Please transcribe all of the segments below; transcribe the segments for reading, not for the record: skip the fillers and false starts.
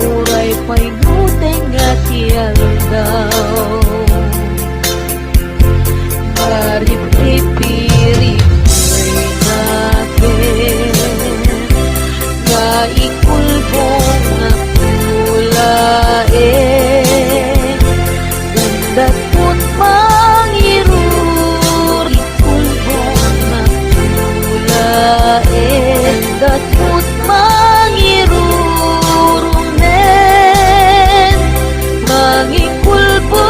uray pa'y nuteng at iyaldaw. Marip-rip-rip-ray natin nga ikulbong na pulae, ganda ko't mangirur, ikulbong na pulae, ganda ko't mangirurunen, mangikulbo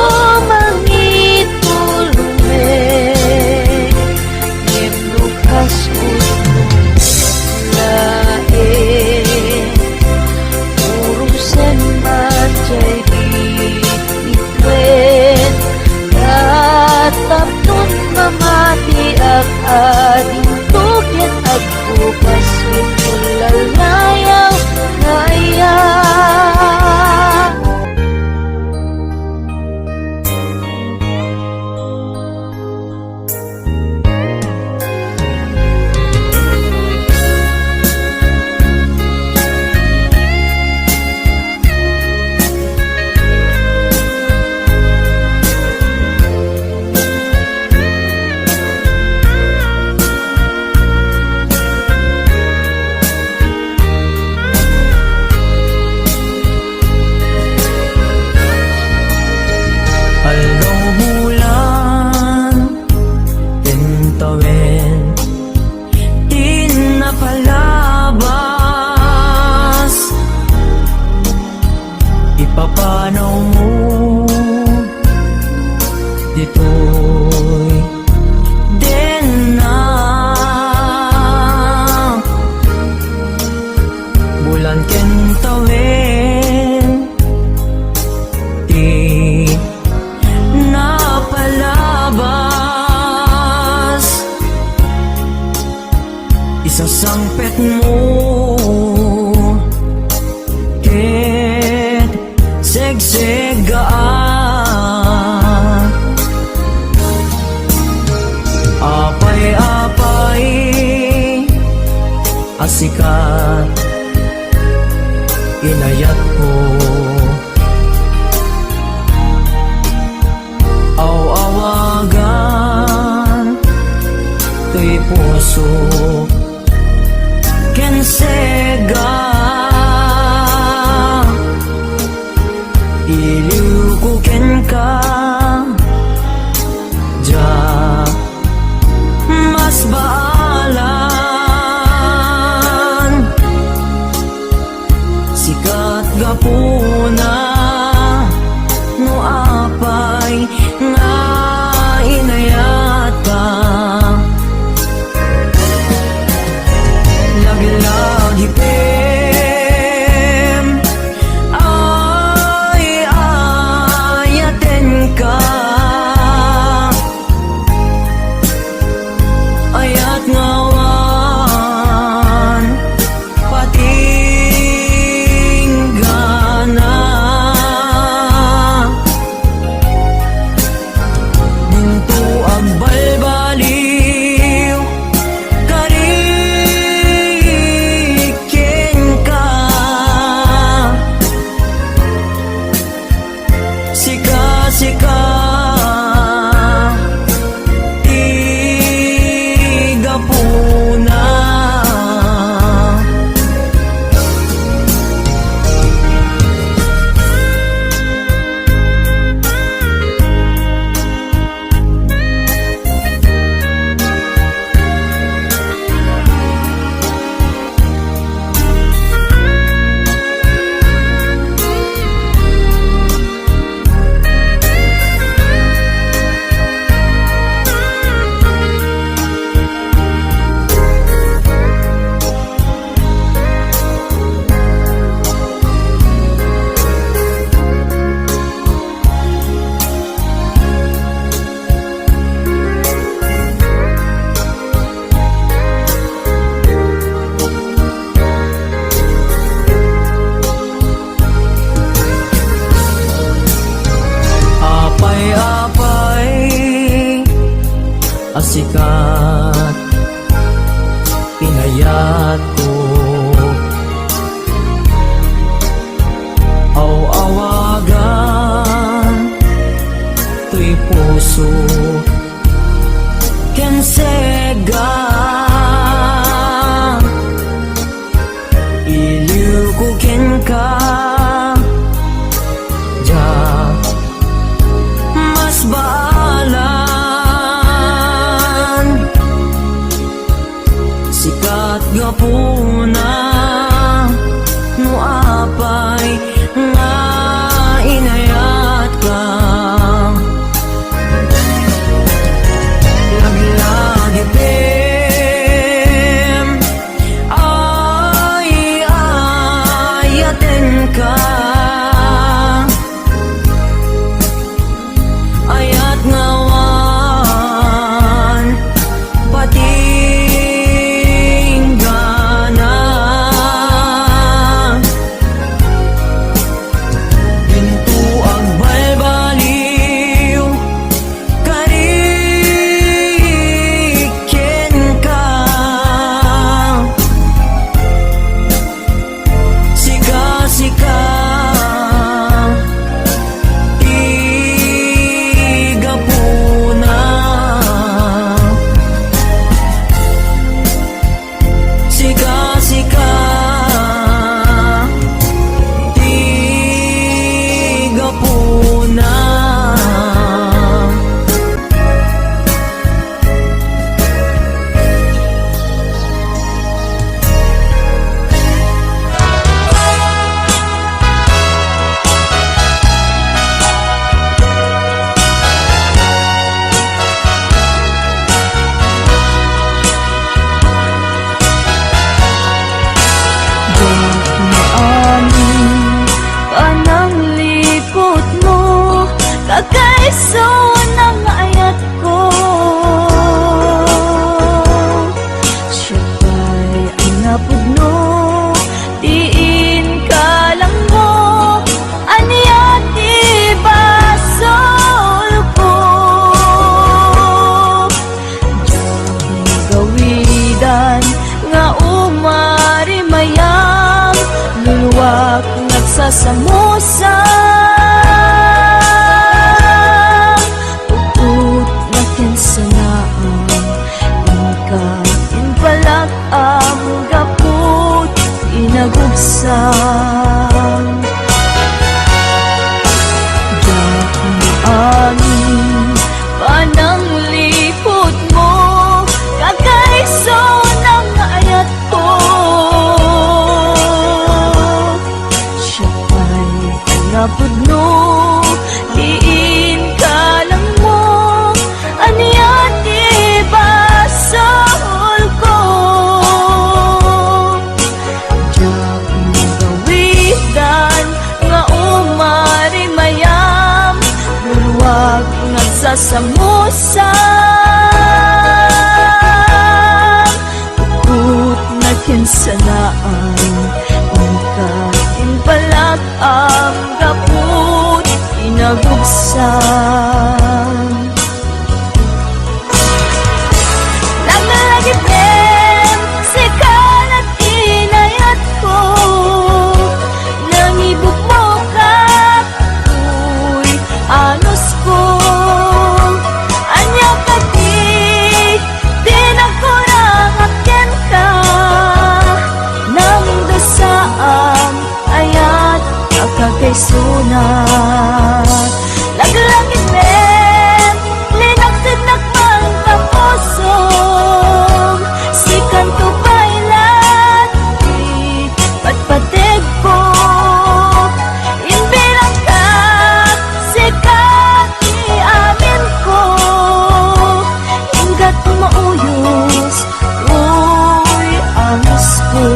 mangitulunen, ngimnukas ko't lae, urusan macay bititwen, tatapnon mamati ak ading tukyan at bukas mitulalayaw ngaya. Papanaw mo dito'y din na bulan ken tawin di napalabas, isasangpet mo segsegaan, apay-apay asikat inayat ko, aw-awagan to'y puso ken sega, iliw ko ken ka ja mas baalan, sikat gapuna no apay nga inayat ka, lagi-lagi ayat ngawan patinggana, dinto ang balbaliw karikin ka, sika-sika asikat inayat ko, puso ken sega iliw ko ken ka ja mas baalan sikat gapuna no apay nga inayat ka lagi-lagi pem ay ayaten ka ayat ngawan patinggana pintu ang balbaliw kariken ka sika-sika igapuna sika-sika igapuna Panang likod mo Kagaiso ng ayat ko Siya ba'y ang napudno Diin ka lang mo Aniya di basol ko Diyang gawidan Nga umari mayang Luluwak nagsasamusang Puput na kinsanaan Ingkain palak ang gaput Inagubsang Yak mo amin Panang lipot mo Kagaiso ng ayat ko napudno diin ka lang mo aniya di basol ko Diyak magawidan nga umari mayam Luluwag nagsasamusang Pukut na kinsanaan Ingkain palak ang gaput inagubsang Lagi-lagi pem sikan at inayat ko Nangibuk mo ka Uy, anos ko Anya ka di nagkurang akyan ka Nang dasaam ayat kakaisunat Lagi-lagi men linaksid nakmang kapusong Sikan to bailan di patpateg ko Imbilang ka sikat iamin ko Hinggat mauyos uy anos ko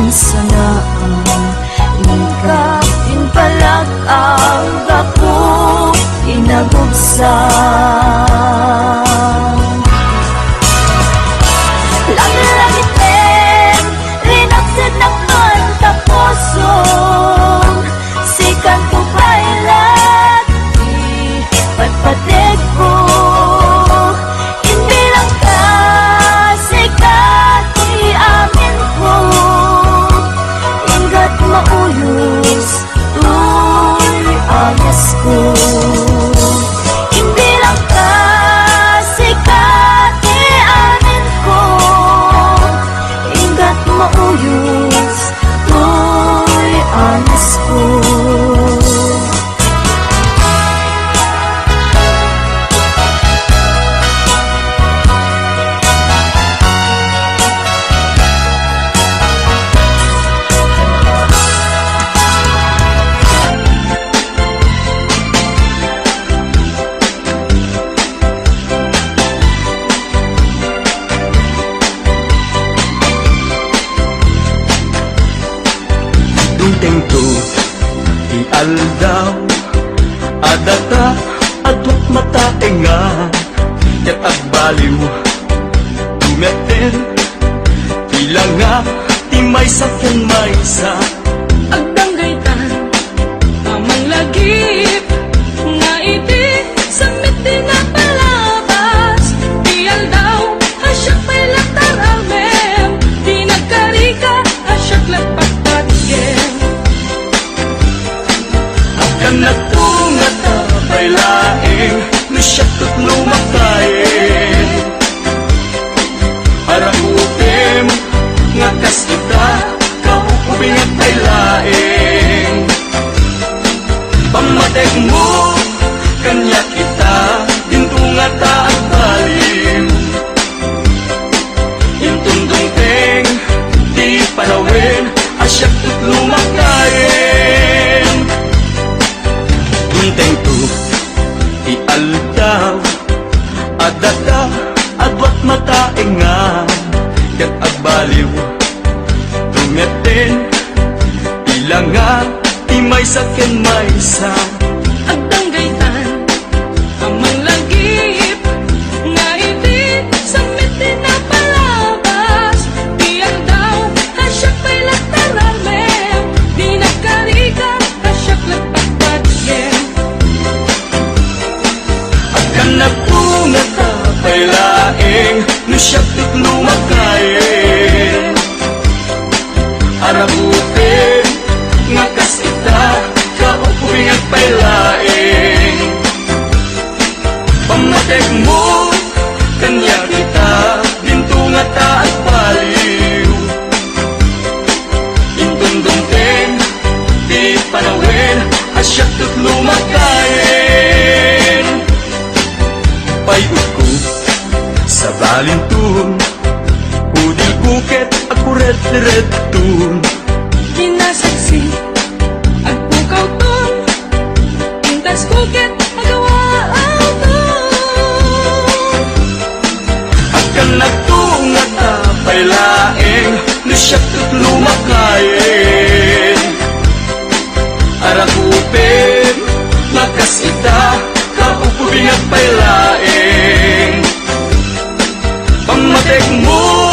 sanaan Ika inpalag ang ako inagugsan Langit-langit din rinaksid ng kanta pusong Sikan ko bailat ipatpatig ko Hindi lang ka sikat iamin ko Ingat mauyos tuy ayos ko Hindi lang ka sikat iamin ko Ingat mauyos tuy ayos ko Dungteng to ialdaw adata adwat mataenga ket agbaliw tumeter tila nga timay sa maysa Agdanggaytan amang lagip nga iti samit din na palabas Dial daw asyak may latar almem Di nagkarika asyak lapagpatgen akan natungat tapay laing nisyak tut lumakain para utem nga kas kita kaupubing at tay laing pamatek mo kanya kita dinto nga taag baliw intundong teng di panawin asyak tut lumakain Dunteng tu ialdaw adata adwat mataenga ket agbaliw tumeten ilang nga timay sa maysa Agdanggaytan amang lagip nga iti samit din na palabas Dial daw asyak may latar almem Di nagkarika asyak lapagpatgen akan napungat tapay laing nisyak tut lumakain arabutin nga kas kita kaupubing at pailaing pamatek mo kanya kita dinto nga taag baliw intundong teng di panawin asyak tut lumakain payud ko sa balintun udil bukit ako red-red-tun Kinasaksi ang pukaw ton Intas kuket agawa ton akan natungat tapay laing nisyak tut lumakain arakupin nakas ita kaupubing at pailaing pamatek mo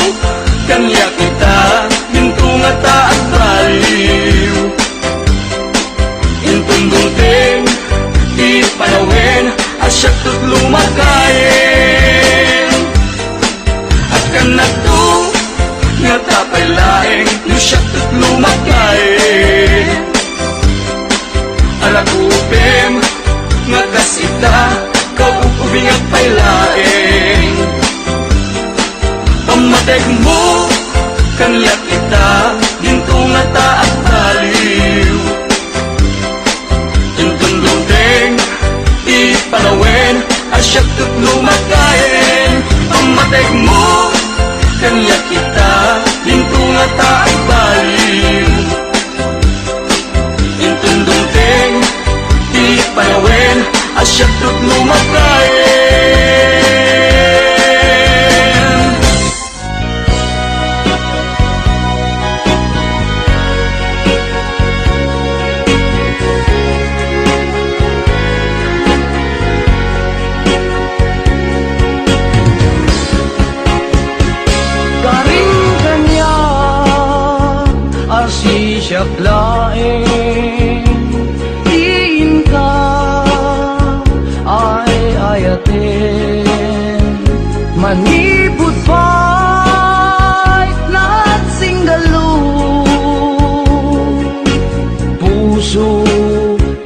kanya kita dinto nga taag baliw intundong teng di panawin asyak tut lumakain akan nato nga tapay laing nisyak tut lumakain aragupem nga kasita kaupubing at pailaing pamatek mo kanya kita dinto nga taag baliw intundong teng di panawin asyak tut lumakain pamatek mo kanya kita dinto nga taag baliw intundong teng di panawin asyak tut lumakain siyak laeng diin ka ay ayaten manipud pa'y nagsinggalu puso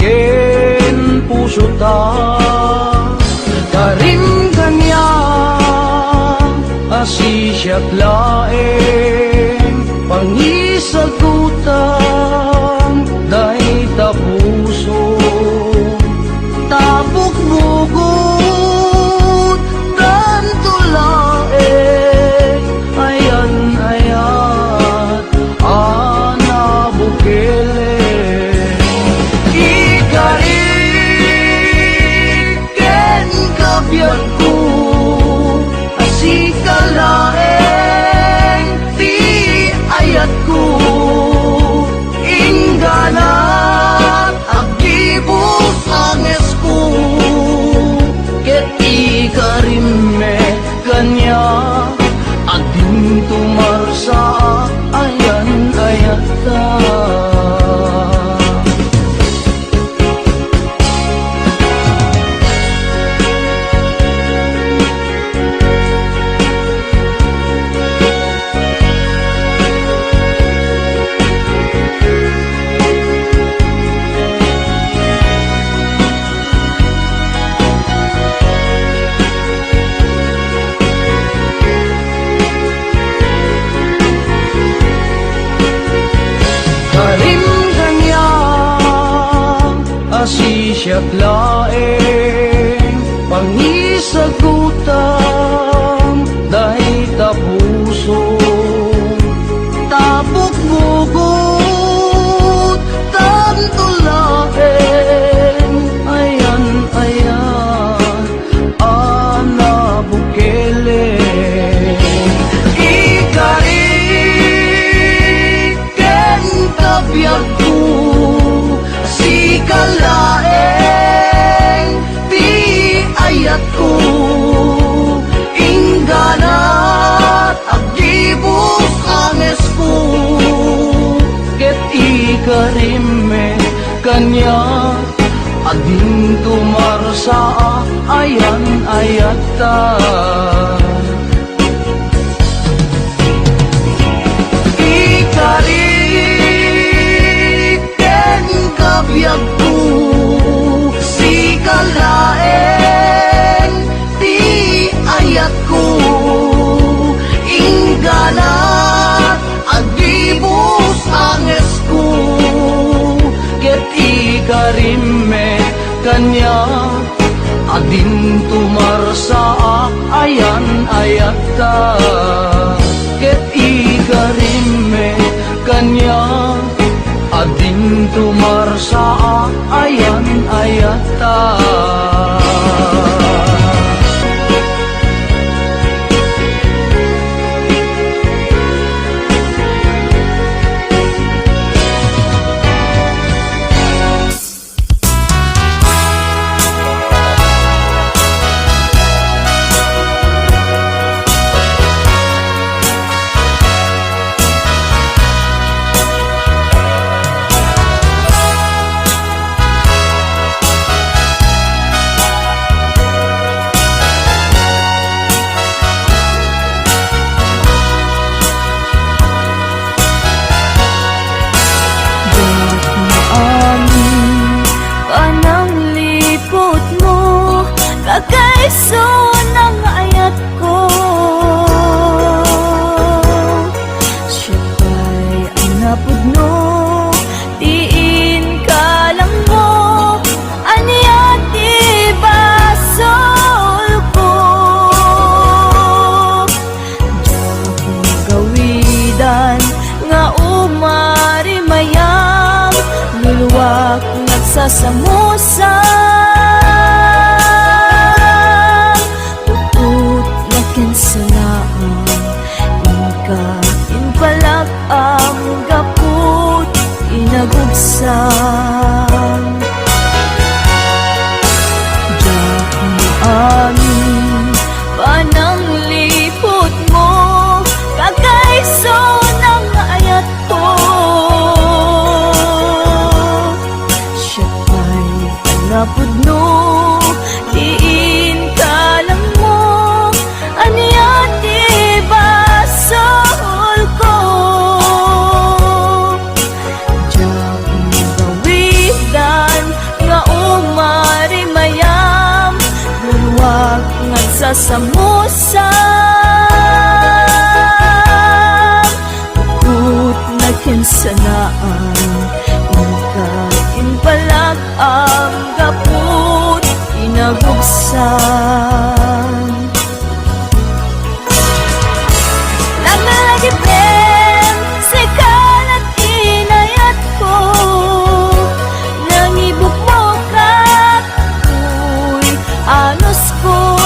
ken puso ta karim kanya asi siyak laeng pangisagutan dahi ta puso tapok bugod tanto laeng ayan ayat ana bukele ikariken kabiyan ko asika laeng ti ayat ko ingganat agibos anges ko ket ikarimme kanya ading tumarsa ayan ayat ta karim kanya asi siyak laeng pangisagutan dahi ta puso tapok bugod tanto laeng ayan ayan ana bukele ikariken kabiyak ko si kalaeng ti ayat ko ingganat agibos anges ko ket ikarimme kanya ading tumarsa ayan ayat ta ikariken kabiyak ko si kalaeng ti ayat ko ingganat agibos anges ko ket ikarimme kanya ading tumarsa ayan ayat ta ket ikarimme kanya ading tumarsa ayan ayat ta Kagaiso ng ayat ko siya ba'y ang napudno diin ka lang mo anyat ibasol ko diyak magawidan nga umari mayam luluwak nagsasamusan inagugsan diyak maamin pananglipot mo kagaiso ng ayat ko nagsasamusang Put nagkinsanaan Ikain palag ang gaput inagubsan Naglalagipin sa kalat inayat ko Nangibok mo kat ako'y anos ko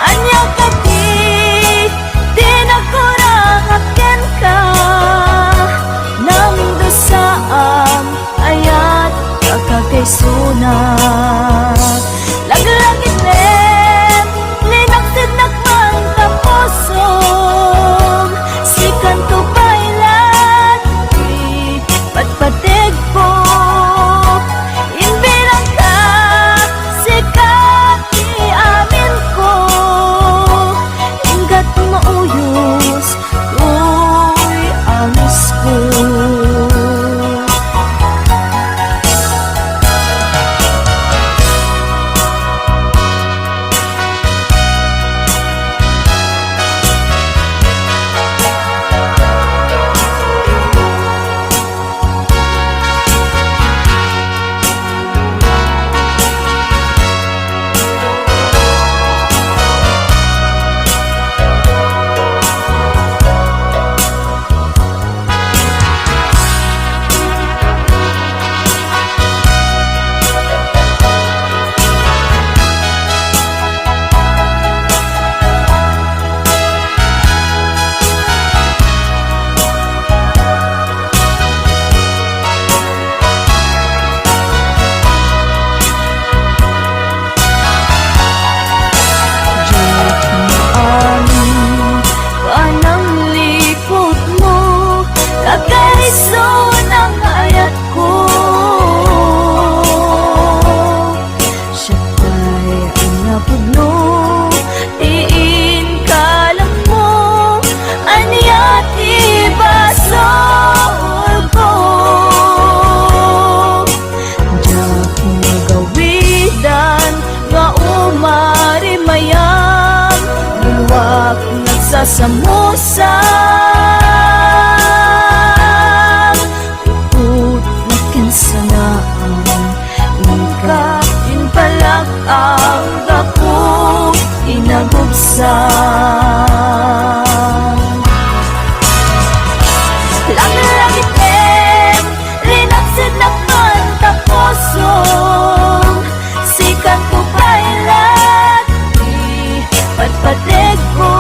Anya ka di nagkurakakin ka Naming dosaam ayat kakakaisunat Laglagipin linaksid nakman kapusom Sikan to bailan di patpatig ko Inbilang ka sikat iamin ko Ingat mauyos uy anos ko Nagsasamusang Put nagkinsanaan Ikain palag ang gapong inagubsan Langit-langit linaksid nakman tapusong Sikan ko bailan di patpatig ko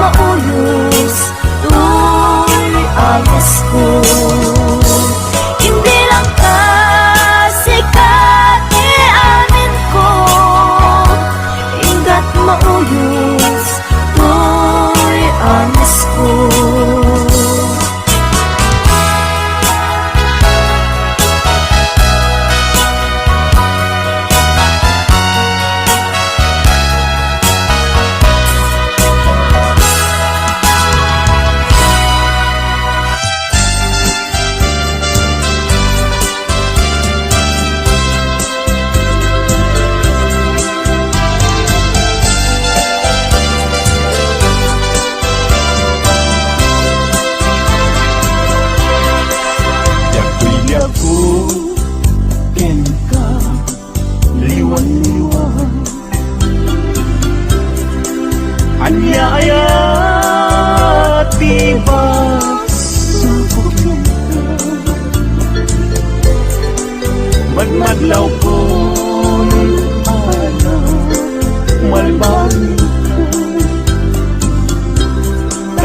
Mauyos, tuy ayos ko Hindi lang kasikat iamin ko Ingat mauyos, tuy ayos ko Anyaya tiba sumpukin ka Magmadlaw ko ng ana Malbani ka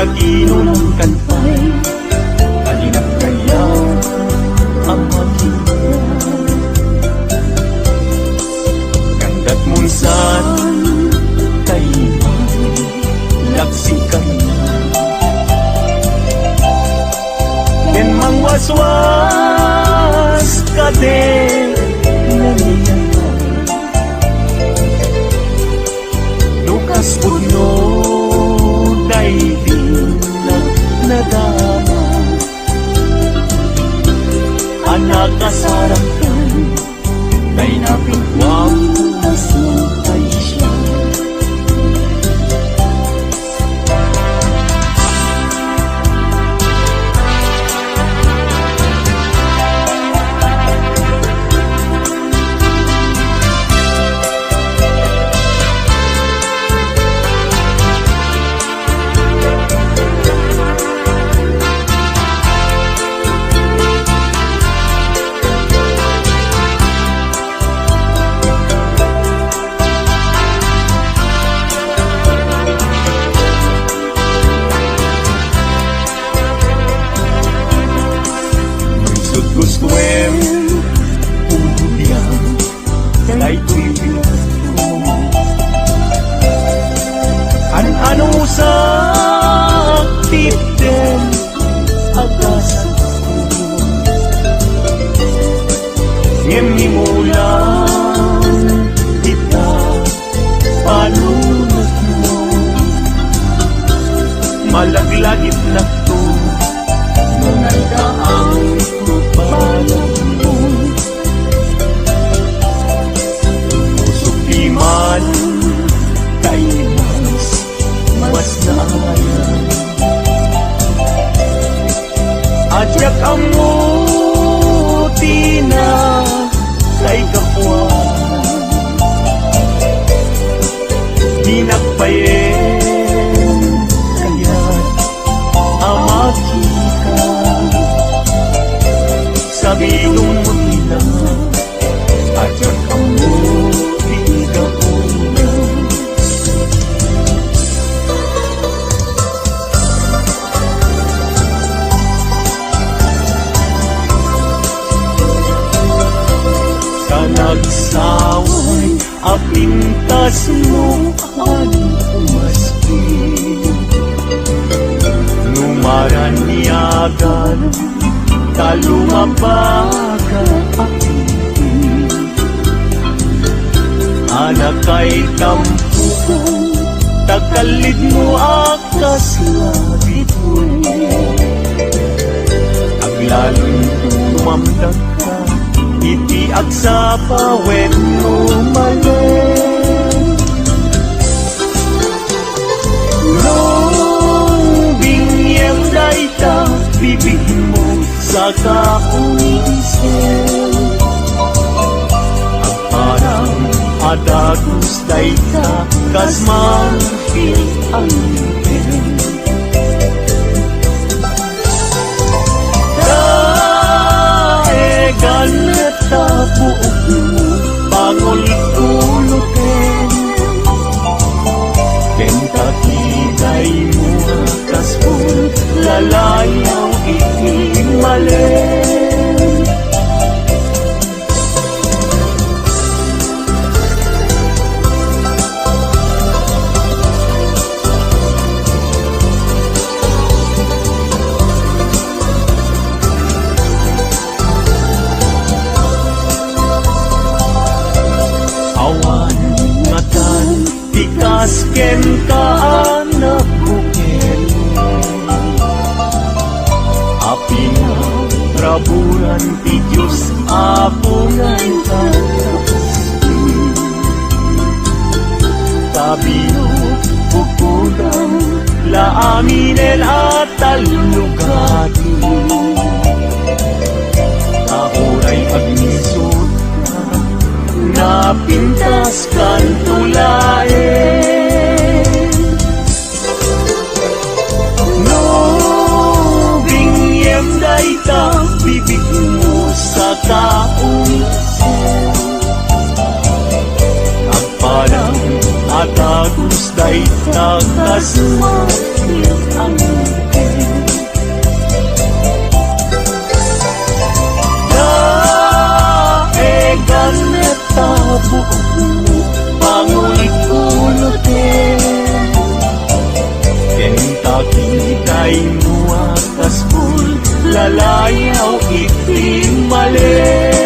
Naginom kanpay Alinang kaya ang makita Kandat munsan Laksikan Ken mangwaswas ka din Naniyaman Lukas puno Day din na nadama Malaglagit na to nung nagdaang palabon. Pusok di man kay mas naayan. At yak amuti na kay kapwa. Di nagpayen kaya't amakika. Sabi nung mutila at yak amuti kapuna. Sa nagsaway apintas mo ang umaski. Numaranyagan talumabaga aking. Anak kay tampuko tagalid mo akas labit mo. Aglalong tumamdag ka itiag sa pawen mo mali. Nung bingyang daita bibig mo sa kaunisip. Ang parang adagos daita kasman feel ang ipin. Ganeta buok mo pangulikuloten. Kentakitay mo kaspul lalayaw ikimalen. Ken ka anak buken. Api na raburan ti Diyos apungan ka. Tabiyo pupudang laaminen at talugati. Tahuray agnisot ka napintas kan tulae. Bibig mo sa kaunisip. Ang parang atagos dahi tagasmatil ang ipin. Daegan neta buok mo pangulikuloten. Kentakitay mo akaspul lalayaw ikimalen.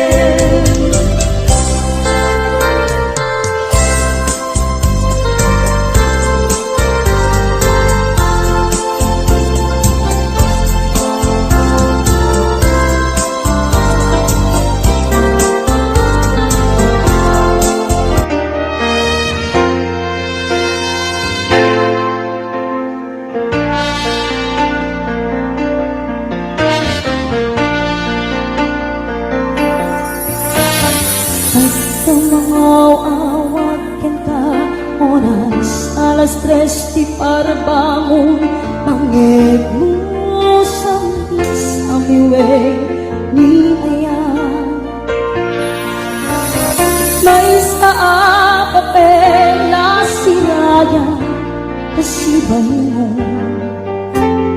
Awat kenta oras alas 3 di para bangun. Pangit mo sa miway ni ayan. May sa papel na siraya kasibay mo.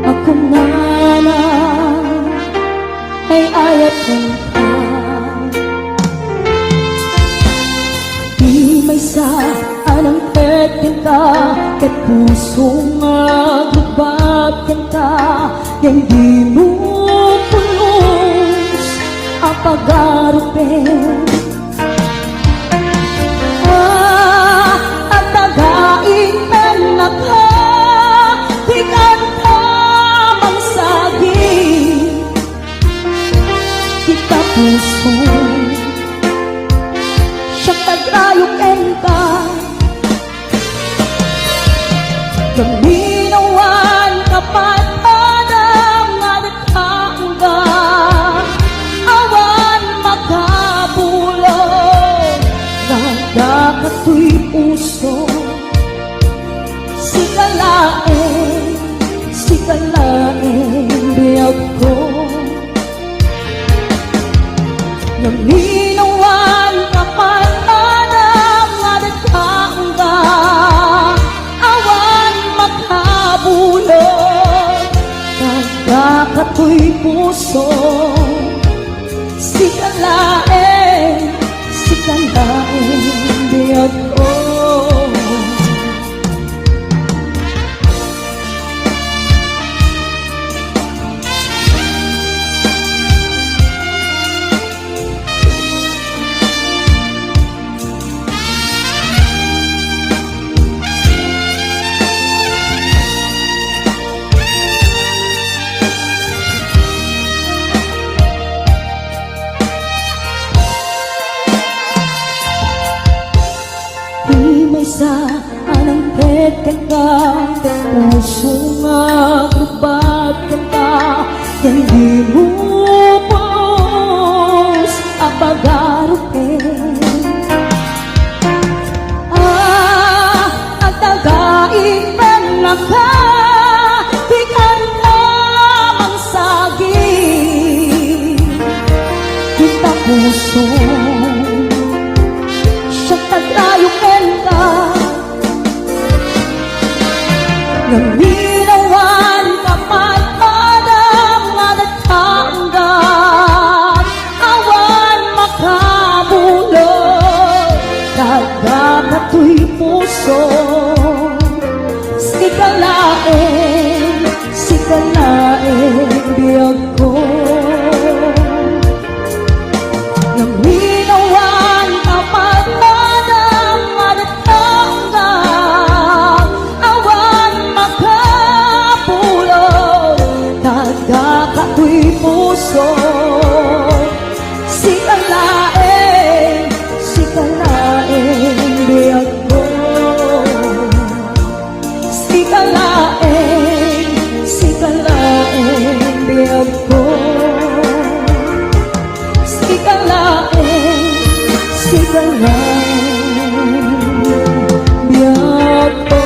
Ako na ay ayat ng may sa anang petinta ket pusong aglubat kenta yang di mo pulos ang pag-arupin. At tagain man naka di kanta Gaminawan kapat adam nga nagkaangga, awan makabulog, nagdakato'y puso. Sikalain, biyag ko. Gaminawan kapat adam nga nagkaangga, awan makabulog, nagdakato'y puso. Sikalain, biyag ko. Di may sa anang petkan ka, puso nga gubat ka, hindi mo pos apagarutin. Ang tagaipan na ka, di ka namang saging, kita puso tayo kenta. Gaminawan kapat adam nga nagkaangga, awan makabulog, nagdakato'y puso. Sikalain, biyag ko. Gaminawan kapat adam nga nagkaangga, awan makabulog, nagdakato'y puso. Sikalain, biyag ko. Sikalain, biyag ko. Sikalain, biyag ko.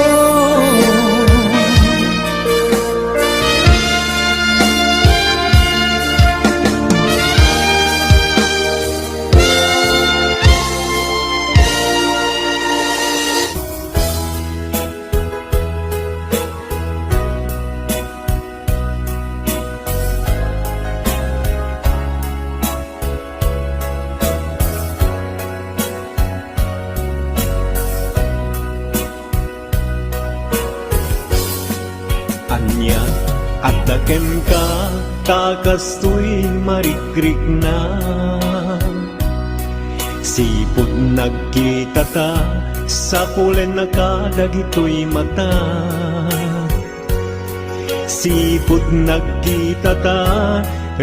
Anya at daken ka, takas to'y marikrik na. Sipod nagkita ta, sa pulen na kadagito'y mata. Sipod nagkita ta,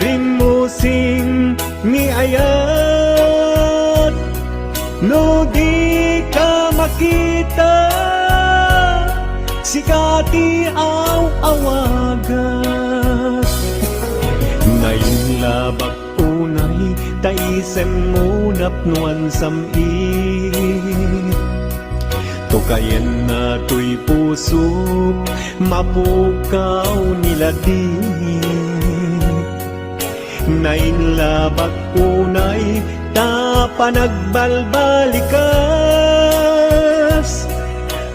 rin mo sing ni ayat. No di ka makita, sikati awagat. Ngayon labak unay, taisem mo napnuan samit. Tukayan na to'y puso, mapukaw nila di. Ngayon labak unay, tapanagbalbalikas.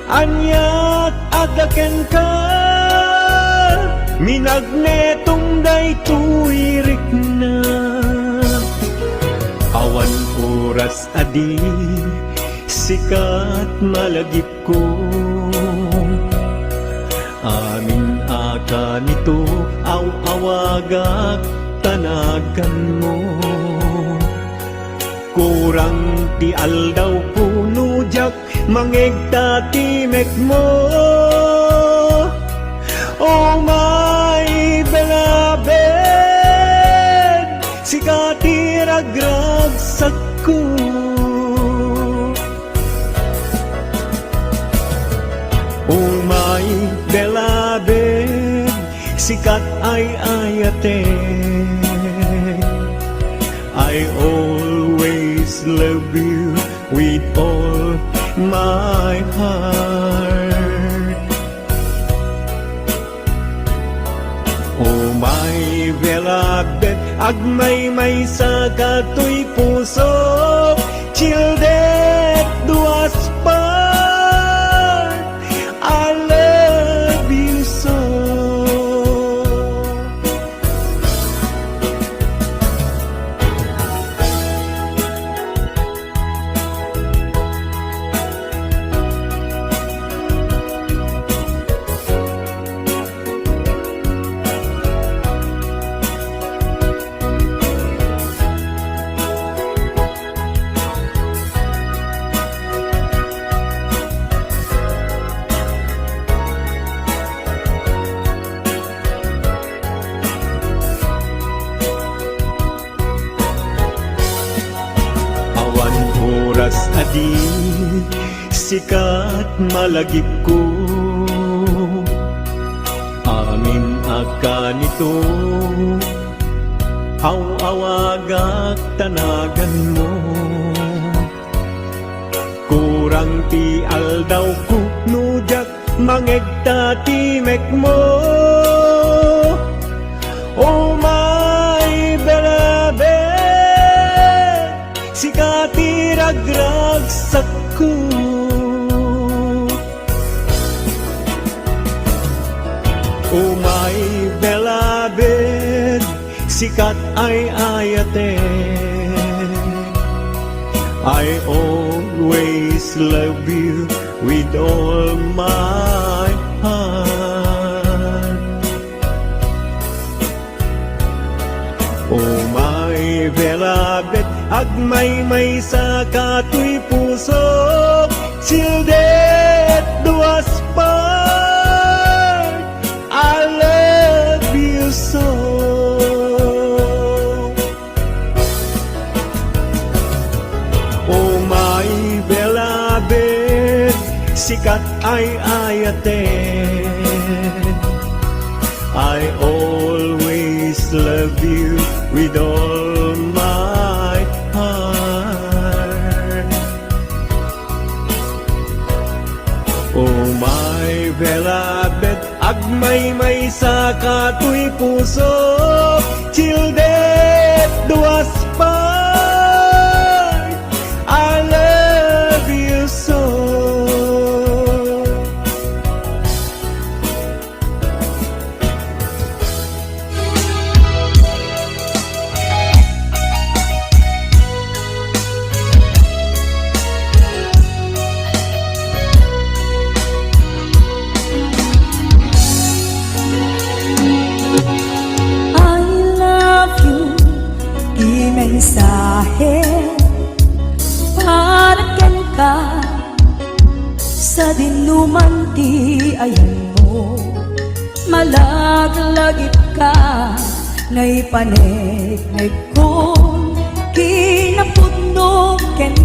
Anyat adaken ka, minagnetong day tuwirik na. Awan oras adi, sikat malagip ko. Amin aka nito, aw-awagak tanagan mo. Kurang ti aldaw puno jak, mangegta timek mo. Oh my beloved, sikati ragragsak ko. Oh my sikat ay ayate. I always love you with all my heart. Oh my beloved, agmay-may sa kato'y puso, children duas part, I love you so. Awan oras adi, sikat malagip ko. Amin akan ito, awagak tanagan mo. Kurang ti aldaw ko, nujak mangegta timek mo. Oh my beloved, sikati ragragsak ko. Oh my beloved, sikat ay ayate. I always love you with all my heart. Oh my beloved, agmay-may sa kato'y puso, sildet duas part, I love you so. Oh my beloved, sikat ay ayate. I always love you with all my heart. Oh my beloved, agmay-may sa kato'y puso, childet duas part, I love you so. Mensahe para ken ka sa dinuman ti ayan mo, malaglagip ka ngay paneg kon kinapudno ken